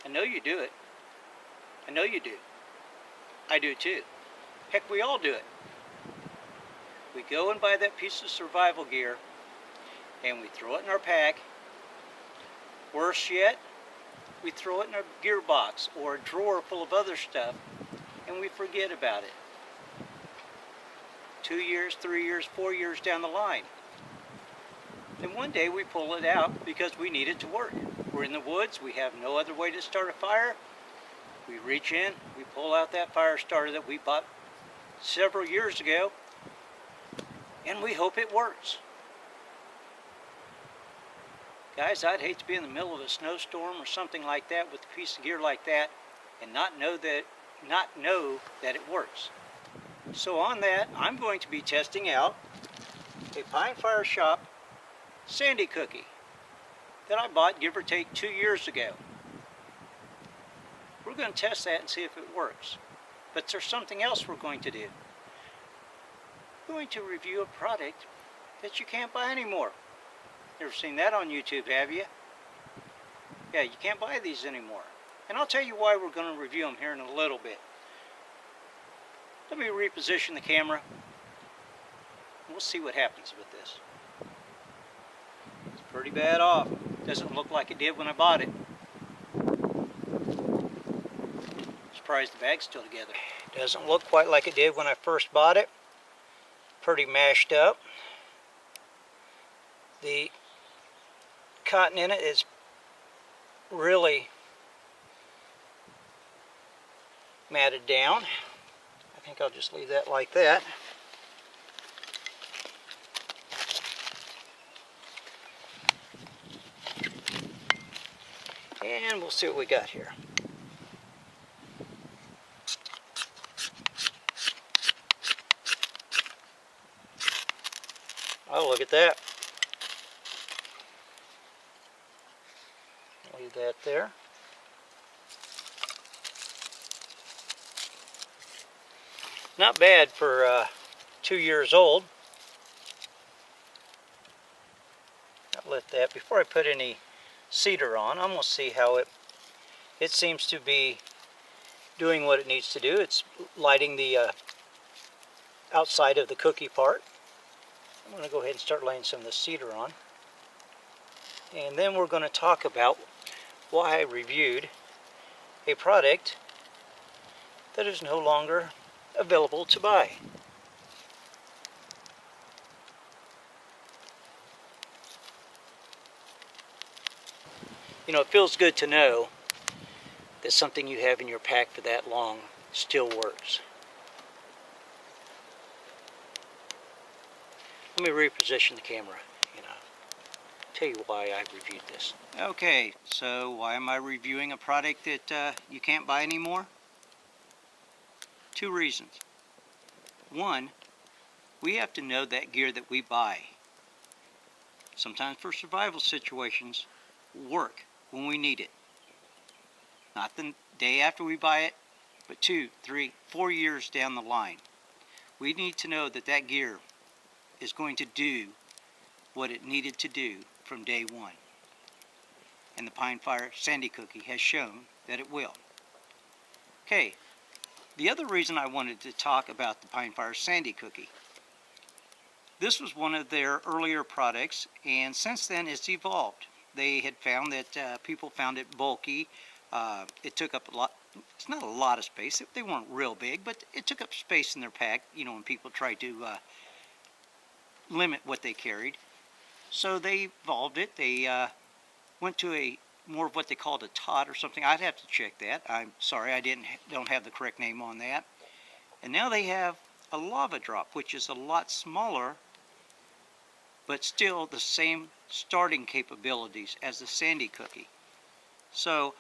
I know you do it. I know you do. I do too. Heck, we all do it. We go and buy that piece of survival gear and we throw it in our pack. Worse yet, we throw it in our gear box or a drawer full of other stuff and we forget about it. 2 years, 3 years, 4 years down the line. Then one day we pull it out because we need it to work. We're in the woods, we have no other way to start a fire. We reach in, we pull out that Firestarter that we bought several years ago, and we hope it works. Guys, I'd hate to be in the middle of a snowstorm or something like that with a piece of gear like that and not know that it works. So on that, I'm going to be testing out a Pine Fire Shop Sandy cookie that I bought, give or take, 2 years ago. We're going to test that and see if it works. But there's something else we're going to do. We're going to review a product that you can't buy anymore. Never seen that on YouTube, have you? Yeah, you can't buy these anymore. And I'll tell you why we're going to review them here in a little bit. Let me reposition the camera. We'll see what happens with this. It's pretty bad off. Doesn't look like it did when I bought it. Surprised the bag's still together. Doesn't look quite like it did when I first bought it. Pretty mashed up. The cotton in it is really matted down. I think I'll just leave that like that. And we'll see what we got here. Oh, look at that. Leave that there. Not bad for 2 years old. I'll let that, before I put any cedar on, I'm going to see how it seems to be doing what it needs to do. It's lighting the outside of the cookie part. I'm going to go ahead and start laying some of the cedar on. And then we're going to talk about why I reviewed a product that is no longer available to buy. You know, it feels good to know that something you have in your pack for that long still works. Let me reposition the camera and tell you why I reviewed this. Okay, so why am I reviewing a product that you can't buy anymore? 2 reasons. One, we have to know that gear that we buy, sometimes for survival situations, work when we need it. Not the day after we buy it, but 2, 3, 4 years down the line. We need to know that that gear is going to do what it needed to do from day one. And the Pine Fire Sandy Cookie has shown that it will. Okay, the other reason I wanted to talk about the Pine Fire Sandy Cookie. This was one of their earlier products, and since then it's evolved. They had found that people found it bulky. It took up a lot. It's not a lot of space. They weren't real big, but it took up space in their pack, you know, when people tried to limit what they carried. So they evolved it. They went to a more of what they called a tot or something. I'd have to check that. I'm sorry, I don't have the correct name on that. And now they have a lava drop, which is a lot smaller, but still the same starting capabilities as the Sandy Cookie. So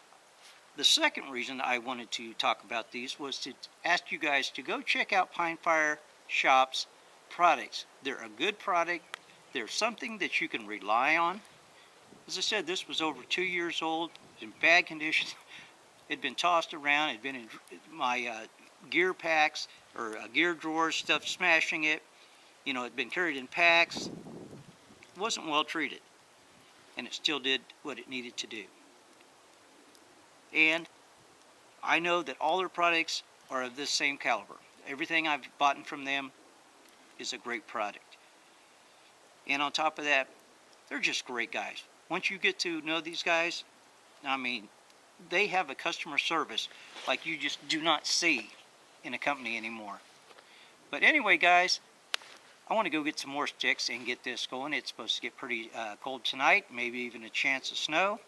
the second reason I wanted to talk about these was to ask you guys to go check out Pine Fire Shop's products. They're a good product. They're something that you can rely on. As I said, this was over 2 years old, in bad condition. It'd been tossed around. It'd been in my gear packs or gear drawers, stuff smashing it. You know, it'd been carried in packs. It wasn't well treated, and it still did what it needed to do. And I know that all their products are of this same caliber. Everything I've bought from them is a great product. And on top of that, they're just great guys. Once you get to know these guys, I mean, they have a customer service like you just do not see in a company anymore. But anyway, guys, I want to go get some more sticks and get this going. It's supposed to get pretty cold tonight, maybe even a chance of snow.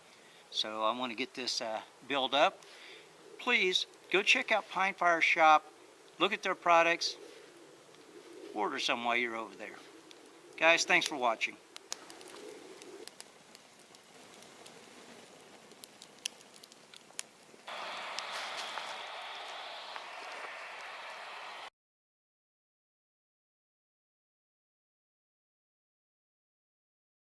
So I want to get this built up. Please go check out Pine Fire Shop. Look at their products. Order some while you're over there. Guys, thanks for watching.